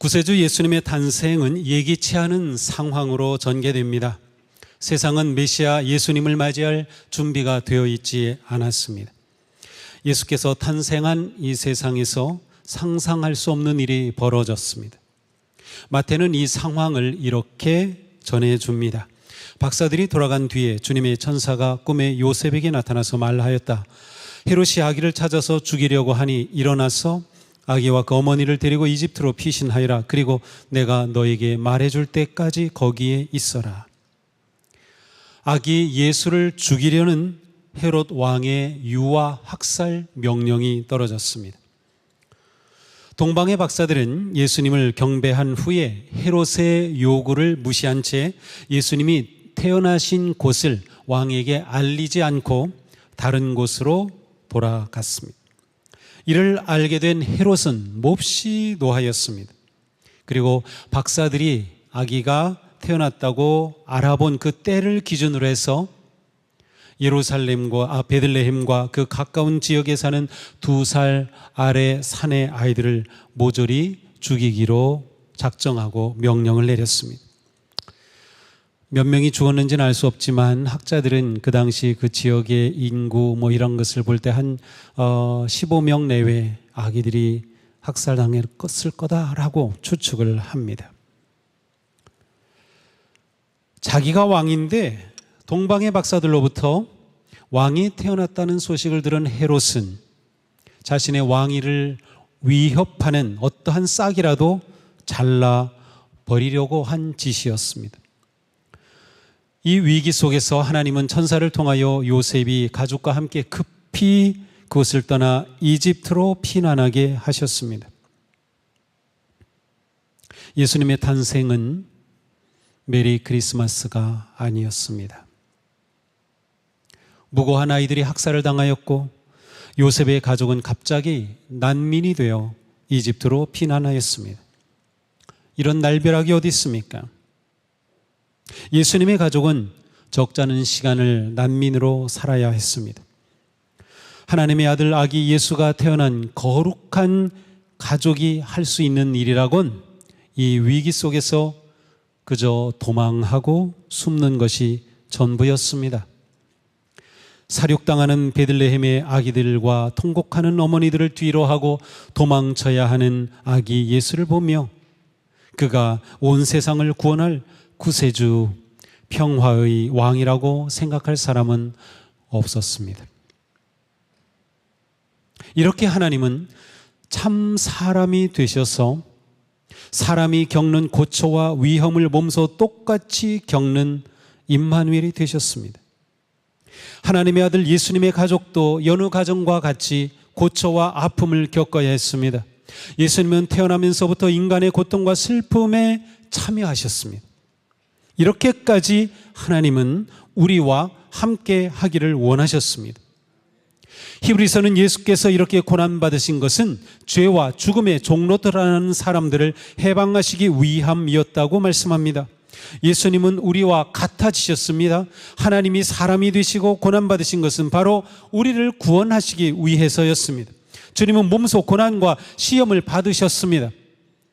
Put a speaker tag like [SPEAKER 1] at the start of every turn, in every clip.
[SPEAKER 1] 구세주 예수님의 탄생은 예기치 않은 상황으로 전개됩니다. 세상은 메시아 예수님을 맞이할 준비가 되어 있지 않았습니다. 예수께서 탄생한 이 세상에서 상상할 수 없는 일이 벌어졌습니다. 마태는 이 상황을 이렇게 전해줍니다. 박사들이 돌아간 뒤에 주님의 천사가 꿈에 요셉에게 나타나서 말하였다. 헤롯이 아기를 찾아서 죽이려고 하니 일어나서 아기와 그 어머니를 데리고 이집트로 피신하여라. 그리고 내가 너에게 말해줄 때까지 거기에 있어라. 아기 예수를 죽이려는 헤롯 왕의 유아 학살 명령이 떨어졌습니다. 동방의 박사들은 예수님을 경배한 후에 헤롯의 요구를 무시한 채 예수님이 태어나신 곳을 왕에게 알리지 않고 다른 곳으로 돌아갔습니다. 이를 알게 된 헤롯은 몹시 노하였습니다. 그리고 박사들이 아기가 태어났다고 알아본 그 때를 기준으로 해서 예루살렘과 베들레헴과 그 가까운 지역에 사는 2살 아래 산의 아이들을 모조리 죽이기로 작정하고 명령을 내렸습니다. 몇 명이 죽었는지는 알 수 없지만 학자들은 그 당시 그 지역의 인구 이런 것을 볼 때 한 15명 내외 아기들이 학살당했을 거다라고 추측을 합니다. 자기가 왕인데 동방의 박사들로부터 왕이 태어났다는 소식을 들은 헤롯은 자신의 왕위를 위협하는 어떠한 싹이라도 잘라버리려고 한 짓이었습니다. 이 위기 속에서 하나님은 천사를 통하여 요셉이 가족과 함께 급히 그곳을 떠나 이집트로 피난하게 하셨습니다. 예수님의 탄생은 메리 크리스마스가 아니었습니다. 무고한 아이들이 학살을 당하였고 요셉의 가족은 갑자기 난민이 되어 이집트로 피난하였습니다. 이런 날벼락이 어디 있습니까? 예수님의 가족은 적잖은 시간을 난민으로 살아야 했습니다. 하나님의 아들 아기 예수가 태어난 거룩한 가족이 할 수 있는 일이라곤 이 위기 속에서 그저 도망하고 숨는 것이 전부였습니다. 사륙당하는 베들레헴의 아기들과 통곡하는 어머니들을 뒤로하고 도망쳐야 하는 아기 예수를 보며 그가 온 세상을 구원할 구세주, 평화의 왕이라고 생각할 사람은 없었습니다. 이렇게 하나님은 참 사람이 되셔서 사람이 겪는 고초와 위험을 몸소 똑같이 겪는 임마누엘이 되셨습니다. 하나님의 아들 예수님의 가족도 여느 가정과 같이 고초와 아픔을 겪어야 했습니다. 예수님은 태어나면서부터 인간의 고통과 슬픔에 참여하셨습니다. 이렇게까지 하나님은 우리와 함께 하기를 원하셨습니다. 히브리서는 예수께서 이렇게 고난받으신 것은 죄와 죽음의 종로들하는 사람들을 해방하시기 위함이었다고 말씀합니다. 예수님은 우리와 같아지셨습니다. 하나님이 사람이 되시고 고난받으신 것은 바로 우리를 구원하시기 위해서였습니다. 주님은 몸소 고난과 시험을 받으셨습니다.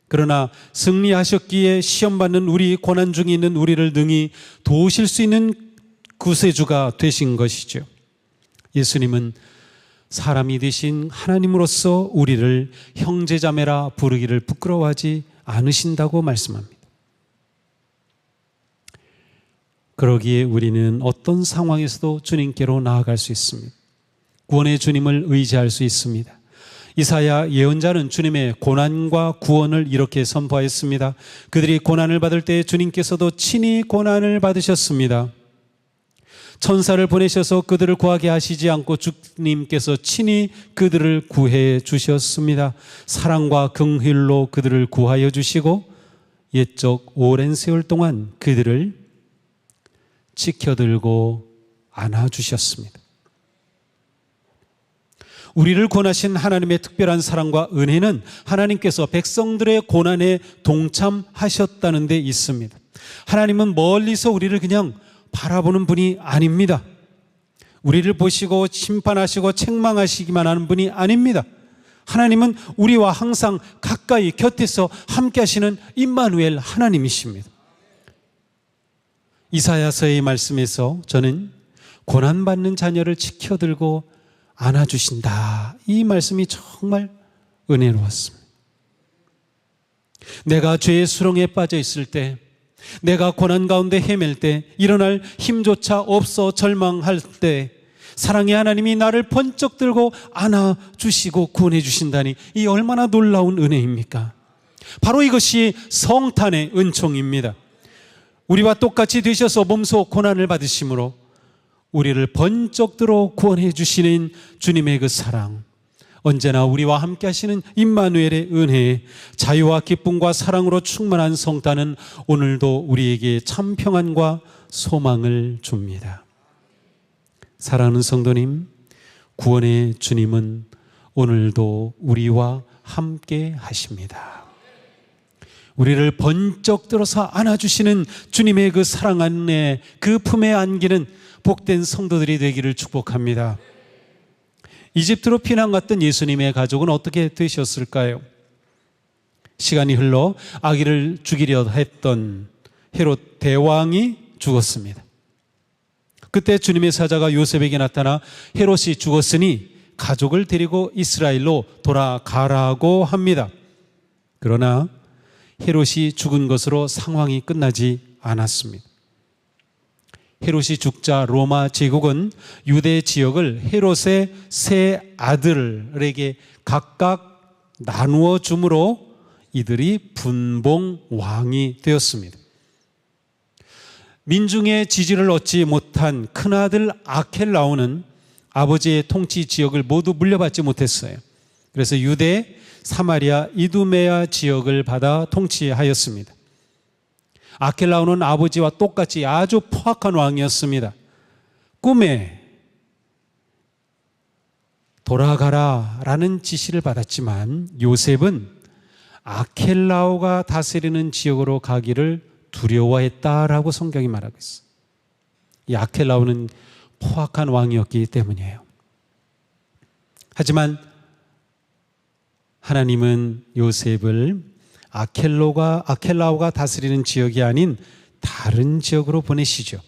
[SPEAKER 1] 그러나 승리하셨기에 시험받는 우리, 고난 중에 있는 우리를 능히 도우실 수 있는 구세주가 되신 것이죠. 예수님은 사람이 되신 하나님으로서 우리를 형제자매라 부르기를 부끄러워하지 않으신다고 말씀합니다. 그러기에 우리는 어떤 상황에서도 주님께로 나아갈 수 있습니다. 구원의 주님을 의지할 수 있습니다. 이사야 예언자는 주님의 고난과 구원을 이렇게 선포하였습니다. 그들이 고난을 받을 때 주님께서도 친히 고난을 받으셨습니다. 천사를 보내셔서 그들을 구하게 하시지 않고 주님께서 친히 그들을 구해 주셨습니다. 사랑과 긍휼로 그들을 구하여 주시고 옛적 오랜 세월 동안 그들을 지켜들고 안아주셨습니다. 우리를 구원하신 하나님의 특별한 사랑과 은혜는 하나님께서 백성들의 고난에 동참하셨다는 데 있습니다. 하나님은 멀리서 우리를 그냥 바라보는 분이 아닙니다. 우리를 보시고 심판하시고 책망하시기만 하는 분이 아닙니다. 하나님은 우리와 항상 가까이 곁에서 함께 하시는 임마누엘 하나님이십니다. 이사야서의 말씀에서 저는 고난받는 자녀를 지켜들고 안아주신다, 이 말씀이 정말 은혜로웠습니다. 내가 죄의 수렁에 빠져 있을 때, 내가 고난 가운데 헤맬 때, 일어날 힘조차 없어 절망할 때 사랑의 하나님이 나를 번쩍 들고 안아주시고 구원해 주신다니, 이 얼마나 놀라운 은혜입니까? 바로 이것이 성탄의 은총입니다. 우리와 똑같이 되셔서 몸소 고난을 받으심으로 우리를 번쩍 들어 구원해 주시는 주님의 그 사랑, 언제나 우리와 함께 하시는 임마누엘의 은혜, 자유와 기쁨과 사랑으로 충만한 성탄은 오늘도 우리에게 참 평안과 소망을 줍니다. 사랑하는 성도님, 구원의 주님은 오늘도 우리와 함께 하십니다. 우리를 번쩍 들어서 안아주시는 주님의 그 사랑 안에, 그 품에 안기는 복된 성도들이 되기를 축복합니다. 이집트로 피난 갔던 예수님의 가족은 어떻게 되셨을까요? 시간이 흘러 아기를 죽이려 했던 헤롯 대왕이 죽었습니다. 그때 주님의 사자가 요셉에게 나타나 헤롯이 죽었으니 가족을 데리고 이스라엘로 돌아가라고 합니다. 그러나 헤롯이 죽은 것으로 상황이 끝나지 않았습니다. 헤롯이 죽자 로마 제국은 유대 지역을 헤롯의 세 아들에게 각각 나누어 줌으로 이들이 분봉 왕이 되었습니다. 민중의 지지를 얻지 못한 큰아들 아켈라오는 아버지의 통치 지역을 모두 물려받지 못했어요. 그래서 유대, 사마리아, 이두메아 지역을 받아 통치하였습니다. 아켈라오는 아버지와 똑같이 아주 포악한 왕이었습니다. 꿈에 돌아가라라는 지시를 받았지만 요셉은 아켈라오가 다스리는 지역으로 가기를 두려워했다라고 성경이 말하고 있어요. 이 아켈라오는 포악한 왕이었기 때문이에요. 하지만 하나님은 요셉을 아켈라오가 다스리는 지역이 아닌 다른 지역으로 보내시죠.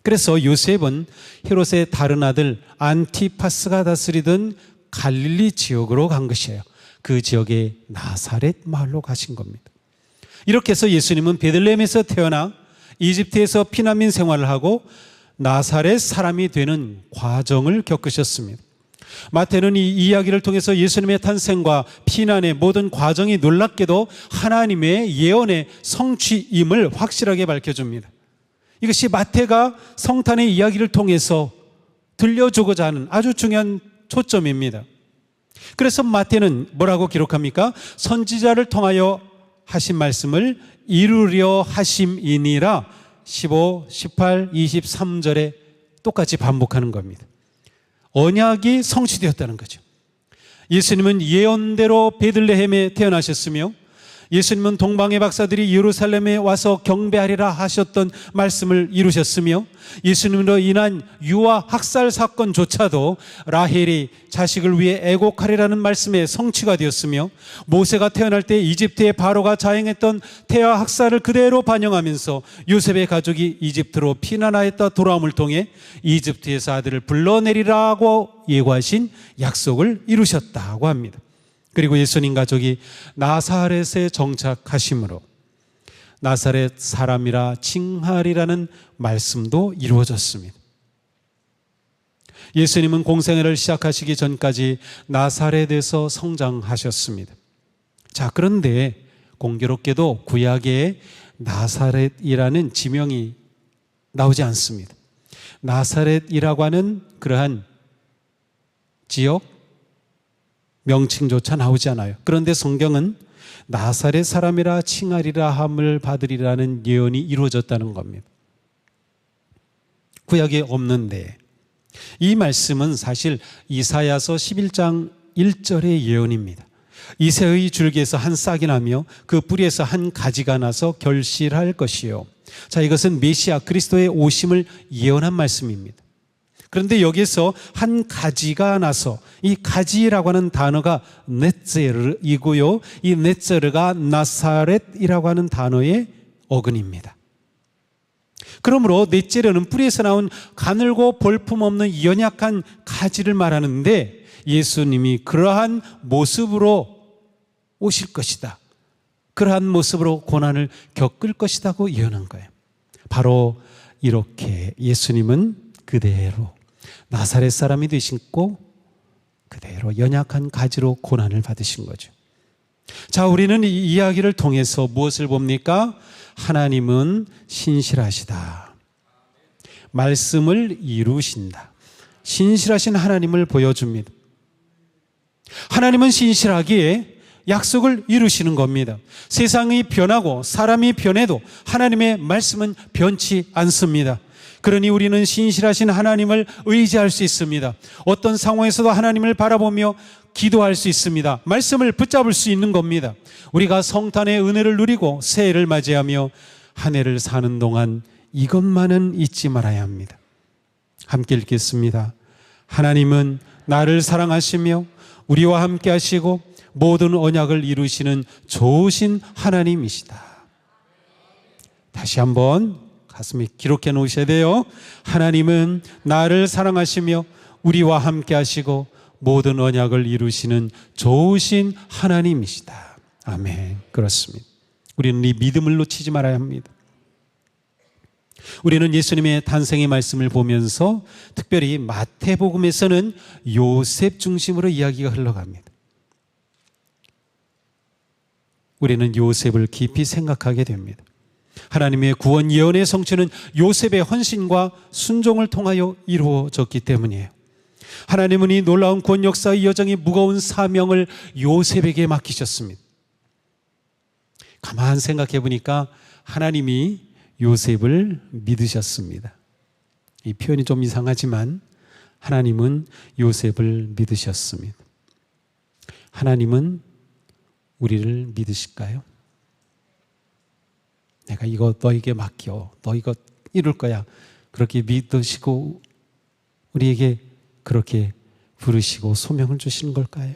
[SPEAKER 1] 그래서 요셉은 헤롯의 다른 아들 안티파스가 다스리던 갈릴리 지역으로 간 것이에요. 그 지역의 나사렛 마을로 가신 겁니다. 이렇게 해서 예수님은 베들레헴에서 태어나 이집트에서 피난민 생활을 하고 나사렛 사람이 되는 과정을 겪으셨습니다. 마태는 이 이야기를 통해서 예수님의 탄생과 피난의 모든 과정이 놀랍게도 하나님의 예언의 성취임을 확실하게 밝혀줍니다. 이것이 마태가 성탄의 이야기를 통해서 들려주고자 하는 아주 중요한 초점입니다. 그래서 마태는 뭐라고 기록합니까? 선지자를 통하여 하신 말씀을 이루려 하심이니라 15, 18, 23절에 똑같이 반복하는 겁니다. 언약이 성취되었다는 거죠. 예수님은 예언대로 베들레헴에 태어나셨으며 예수님은 동방의 박사들이 예루살렘에 와서 경배하리라 하셨던 말씀을 이루셨으며 예수님으로 인한 유아 학살 사건조차도 라헬이 자식을 위해 애곡하리라는 말씀의 성취가 되었으며 모세가 태어날 때 이집트의 바로가 자행했던 태아 학살을 그대로 반영하면서 요셉의 가족이 이집트로 피난하였다 돌아옴을 통해 이집트에서 아들을 불러내리라고 예고하신 약속을 이루셨다고 합니다. 그리고 예수님 가족이 나사렛에 정착하심으로 나사렛 사람이라 칭하리라는 말씀도 이루어졌습니다. 예수님은 공생애를 시작하시기 전까지 나사렛에서 성장하셨습니다. 자, 그런데 공교롭게도 구약에 나사렛이라는 지명이 나오지 않습니다. 나사렛이라고 하는 그러한 지역 명칭조차 나오지 않아요. 그런데 성경은 나사렛 사람이라 칭하리라 함을 받으리라는 예언이 이루어졌다는 겁니다. 구약에 없는데 이 말씀은 사실 이사야서 11장 1절의 예언입니다. 이새의 줄기에서 한 싹이 나며 그 뿌리에서 한 가지가 나서 결실할 것이요. 자, 이것은 메시아 그리스도의 오심을 예언한 말씀입니다. 그런데 여기서 한 가지가 나서 이 가지라고 하는 단어가 넷제르이고요. 이 넷제르가 나사렛이라고 하는 단어의 어근입니다. 그러므로 넷제르는 뿌리에서 나온 가늘고 볼품없는 연약한 가지를 말하는데 예수님이 그러한 모습으로 오실 것이다. 그러한 모습으로 고난을 겪을 것이라고 예언한 거예요. 바로 이렇게 예수님은 그대로 나사렛 사람이 되시고 그대로 연약한 가지로 고난을 받으신 거죠. 자, 우리는 이 이야기를 통해서 무엇을 봅니까? 하나님은 신실하시다. 말씀을 이루신다. 신실하신 하나님을 보여줍니다. 하나님은 신실하기에 약속을 이루시는 겁니다. 세상이 변하고 사람이 변해도 하나님의 말씀은 변치 않습니다. 그러니 우리는 신실하신 하나님을 의지할 수 있습니다. 어떤 상황에서도 하나님을 바라보며 기도할 수 있습니다. 말씀을 붙잡을 수 있는 겁니다. 우리가 성탄의 은혜를 누리고 새해를 맞이하며 한 해를 사는 동안 이것만은 잊지 말아야 합니다. 함께 읽겠습니다. 하나님은 나를 사랑하시며 우리와 함께 하시고 모든 언약을 이루시는 좋으신 하나님이시다. 다시 한번 가슴에 기록해 놓으셔야 돼요. 하나님은 나를 사랑하시며 우리와 함께 하시고 모든 언약을 이루시는 좋으신 하나님이시다. 아멘. 그렇습니다. 우리는 이 믿음을 놓치지 말아야 합니다. 우리는 예수님의 탄생의 말씀을 보면서 특별히 마태복음에서는 요셉 중심으로 이야기가 흘러갑니다. 우리는 요셉을 깊이 생각하게 됩니다. 하나님의 구원 예언의 성취는 요셉의 헌신과 순종을 통하여 이루어졌기 때문이에요. 하나님은 이 놀라운 구원 역사의 여정이 무거운 사명을 요셉에게 맡기셨습니다. 가만 생각해 보니까 하나님이 요셉을 믿으셨습니다. 이 표현이 좀 이상하지만 하나님은 요셉을 믿으셨습니다. 하나님은 우리를 믿으실까요? 내가 이거 너에게 맡겨. 너 이거 이룰 거야. 그렇게 믿으시고 우리에게 그렇게 부르시고 소명을 주시는 걸까요?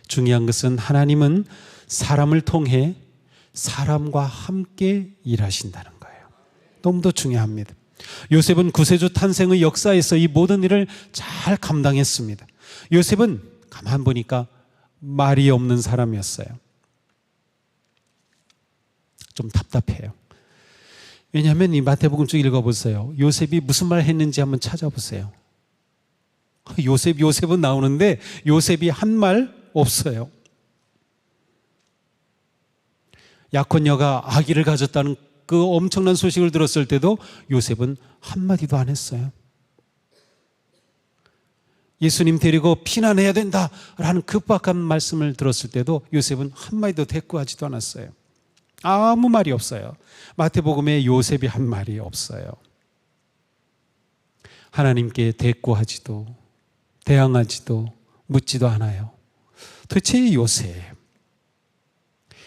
[SPEAKER 1] 중요한 것은 하나님은 사람을 통해 사람과 함께 일하신다는 거예요. 너무도 중요합니다. 요셉은 구세주 탄생의 역사에서 이 모든 일을 잘 감당했습니다. 요셉은 가만 보니까 말이 없는 사람이었어요. 좀 답답해요. 왜냐하면 이 마태복음 쭉 읽어보세요. 요셉이 무슨 말 했는지 한번 찾아보세요. 요셉은 나오는데 요셉이 한 말 없어요. 약혼녀가 아기를 가졌다는 그 엄청난 소식을 들었을 때도 요셉은 한마디도 안 했어요. 예수님 데리고 피난해야 된다라는 급박한 말씀을 들었을 때도 요셉은 한마디도 대꾸하지도 않았어요. 아무 말이 없어요. 마태복음에 요셉이 한 말이 없어요. 하나님께 대꾸하지도 대항하지도 묻지도 않아요. 도대체 요셉.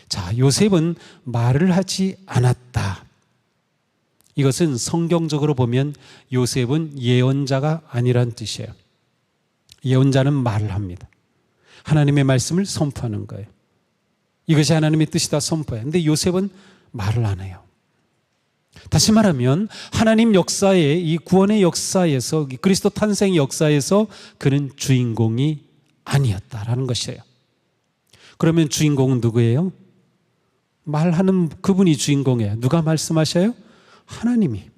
[SPEAKER 1] 자, 요셉은 말을 하지 않았다. 이것은 성경적으로 보면 요셉은 예언자가 아니란 뜻이에요. 예언자는 말을 합니다. 하나님의 말씀을 선포하는 거예요. 이것이 하나님의 뜻이다 선포해요. 근데 요셉은 말을 안 해요. 다시 말하면 하나님 역사의 이 구원의 역사에서 그리스도 탄생의 역사에서 그는 주인공이 아니었다라는 것이에요. 그러면 주인공은 누구예요? 말하는 그분이 주인공이에요. 누가 말씀하셔요? 하나님이.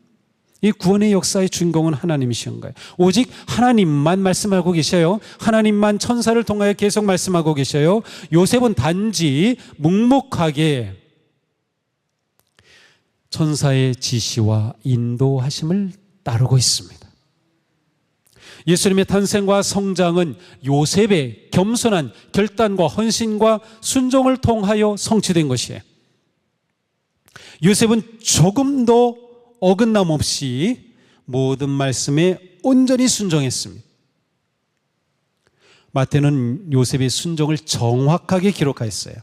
[SPEAKER 1] 이 구원의 역사의 주인공은 하나님이신 거예요. 오직 하나님만 말씀하고 계셔요. 하나님만 천사를 통하여 계속 말씀하고 계셔요. 요셉은 단지 묵묵하게 천사의 지시와 인도하심을 따르고 있습니다. 예수님의 탄생과 성장은 요셉의 겸손한 결단과 헌신과 순종을 통하여 성취된 것이에요. 요셉은 조금도 어긋남 없이 모든 말씀에 온전히 순종했습니다. 마태는 요셉의 순종을 정확하게 기록하였어요.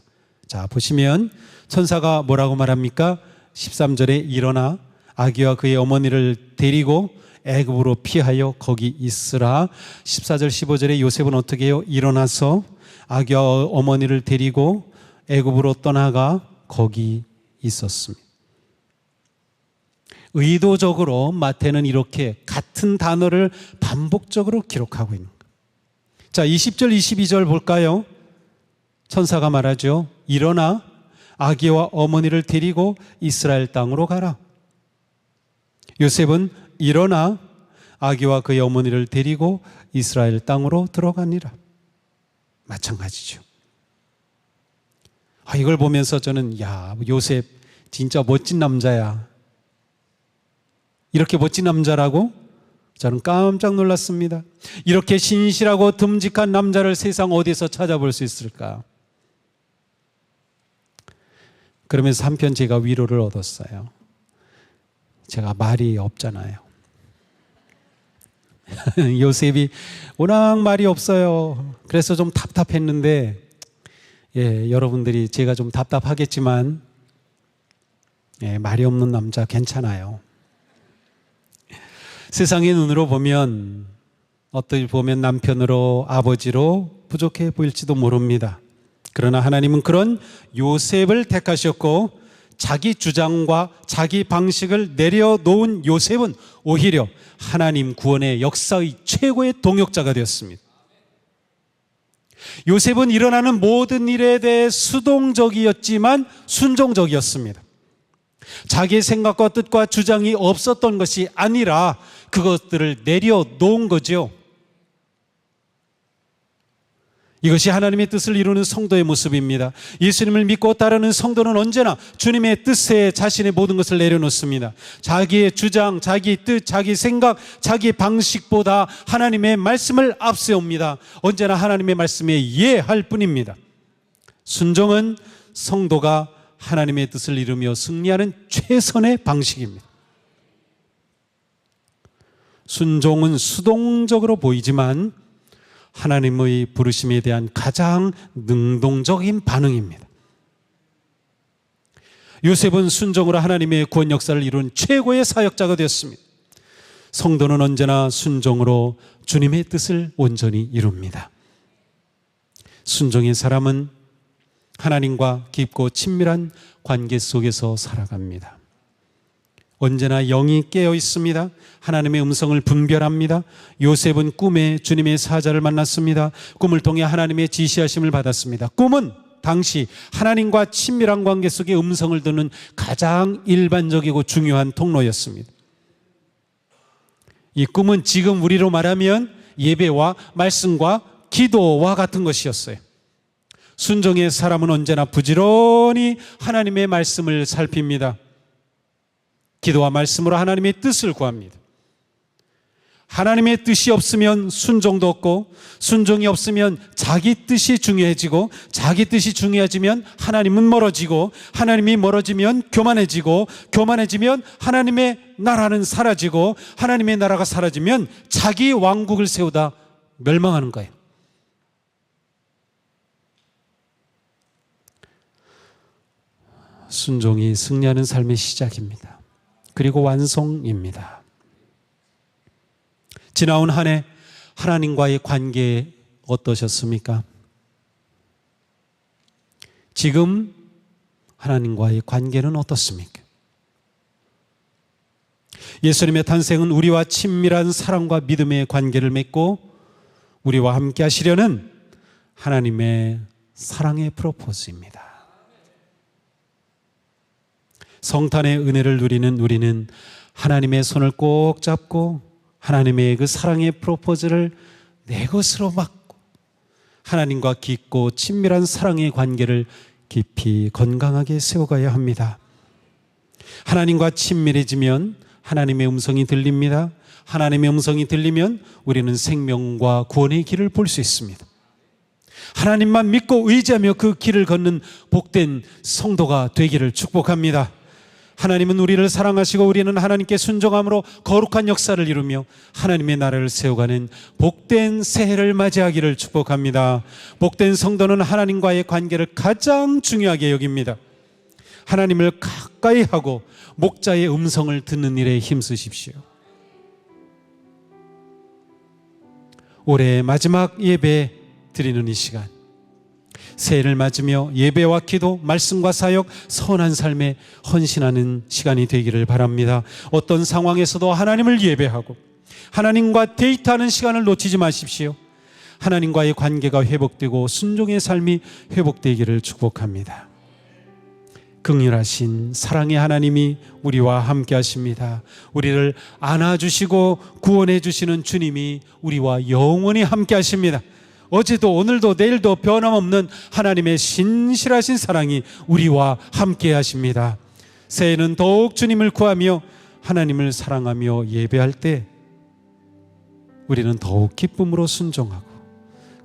[SPEAKER 1] 자, 보시면 천사가 뭐라고 말합니까? 13절에 일어나 아기와 그의 어머니를 데리고 애굽으로 피하여 거기 있으라. 14절 15절에 요셉은 어떻게 해요? 일어나서 아기와 어머니를 데리고 애굽으로 떠나가 거기 있었습니다. 의도적으로 마태는 이렇게 같은 단어를 반복적으로 기록하고 있는 거예요. 자, 20절 22절 볼까요? 천사가 말하죠. 일어나 아기와 어머니를 데리고 이스라엘 땅으로 가라. 요셉은 일어나 아기와 그의 어머니를 데리고 이스라엘 땅으로 들어가니라. 마찬가지죠. 이걸 보면서 저는 요셉 진짜 멋진 남자야. 이렇게 멋진 남자라고? 저는 깜짝 놀랐습니다. 이렇게 신실하고 듬직한 남자를 세상 어디서 찾아볼 수 있을까? 그러면서 한편 제가 위로를 얻었어요. 제가 말이 없잖아요. 요셉이 워낙 말이 없어요. 그래서 좀 답답했는데, 여러분들이 제가 좀 답답하겠지만, 말이 없는 남자 괜찮아요. 세상의 눈으로 보면 어떻게 보면 남편으로 아버지로 부족해 보일지도 모릅니다. 그러나 하나님은 그런 요셉을 택하셨고 자기 주장과 자기 방식을 내려놓은 요셉은 오히려 하나님 구원의 역사의 최고의 동역자가 되었습니다. 요셉은 일어나는 모든 일에 대해 수동적이었지만 순종적이었습니다. 자기의 생각과 뜻과 주장이 없었던 것이 아니라 그것들을 내려놓은 거죠. 이것이 하나님의 뜻을 이루는 성도의 모습입니다. 예수님을 믿고 따르는 성도는 언제나 주님의 뜻에 자신의 모든 것을 내려놓습니다. 자기의 주장, 자기 뜻, 자기 생각, 자기 방식보다 하나님의 말씀을 앞세웁니다. 언제나 하나님의 말씀에 예할 뿐입니다. 순종은 성도가 하나님의 뜻을 이루며 승리하는 최선의 방식입니다. 순종은 수동적으로 보이지만 하나님의 부르심에 대한 가장 능동적인 반응입니다. 요셉은 순종으로 하나님의 구원 역사를 이룬 최고의 사역자가 되었습니다. 성도는 언제나 순종으로 주님의 뜻을 온전히 이룹니다. 순종의 사람은 하나님과 깊고 친밀한 관계 속에서 살아갑니다. 언제나 영이 깨어 있습니다. 하나님의 음성을 분별합니다. 요셉은 꿈에 주님의 사자를 만났습니다. 꿈을 통해 하나님의 지시하심을 받았습니다. 꿈은 당시 하나님과 친밀한 관계 속에 음성을 듣는 가장 일반적이고 중요한 통로였습니다. 이 꿈은 지금 우리로 말하면 예배와 말씀과 기도와 같은 것이었어요. 순종의 사람은 언제나 부지런히 하나님의 말씀을 살핍니다. 기도와 말씀으로 하나님의 뜻을 구합니다. 하나님의 뜻이 없으면 순종도 없고, 순종이 없으면 자기 뜻이 중요해지고, 자기 뜻이 중요해지면 하나님은 멀어지고, 하나님이 멀어지면 교만해지고, 교만해지면 하나님의 나라는 사라지고, 하나님의 나라가 사라지면 자기 왕국을 세우다 멸망하는 거예요. 순종이 승리하는 삶의 시작입니다. 그리고 완성입니다. 지나온 한 해 하나님과의 관계 어떠셨습니까? 지금 하나님과의 관계는 어떻습니까? 예수님의 탄생은 우리와 친밀한 사랑과 믿음의 관계를 맺고 우리와 함께 하시려는 하나님의 사랑의 프로포즈입니다. 성탄의 은혜를 누리는 우리는 하나님의 손을 꼭 잡고 하나님의 그 사랑의 프로포즈를 내 것으로 받고 하나님과 깊고 친밀한 사랑의 관계를 깊이 건강하게 세워가야 합니다. 하나님과 친밀해지면 하나님의 음성이 들립니다. 하나님의 음성이 들리면 우리는 생명과 구원의 길을 볼 수 있습니다. 하나님만 믿고 의지하며 그 길을 걷는 복된 성도가 되기를 축복합니다. 하나님은 우리를 사랑하시고 우리는 하나님께 순종함으로 거룩한 역사를 이루며 하나님의 나라를 세워가는 복된 새해를 맞이하기를 축복합니다. 복된 성도는 하나님과의 관계를 가장 중요하게 여깁니다. 하나님을 가까이 하고 목자의 음성을 듣는 일에 힘쓰십시오. 올해의 마지막 예배 드리는 이 시간, 새해를 맞으며 예배와 기도, 말씀과 사역, 선한 삶에 헌신하는 시간이 되기를 바랍니다. 어떤 상황에서도 하나님을 예배하고 하나님과 데이트하는 시간을 놓치지 마십시오. 하나님과의 관계가 회복되고 순종의 삶이 회복되기를 축복합니다. 긍휼하신 사랑의 하나님이 우리와 함께 하십니다. 우리를 안아주시고 구원해 주시는 주님이 우리와 영원히 함께 하십니다. 어제도 오늘도 내일도 변함없는 하나님의 신실하신 사랑이 우리와 함께 하십니다. 새해는 더욱 주님을 구하며 하나님을 사랑하며 예배할 때 우리는 더욱 기쁨으로 순종하고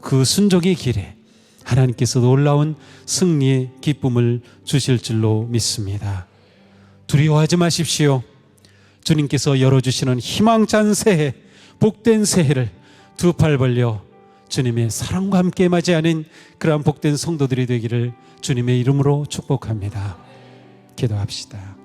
[SPEAKER 1] 그 순종의 길에 하나님께서 놀라운 승리의 기쁨을 주실 줄로 믿습니다. 두려워하지 마십시오. 주님께서 열어주시는 희망찬 새해, 복된 새해를 두 팔 벌려 주님의 사랑과 함께 맞이하는 그러한 복된 성도들이 되기를 주님의 이름으로 축복합니다. 기도합시다.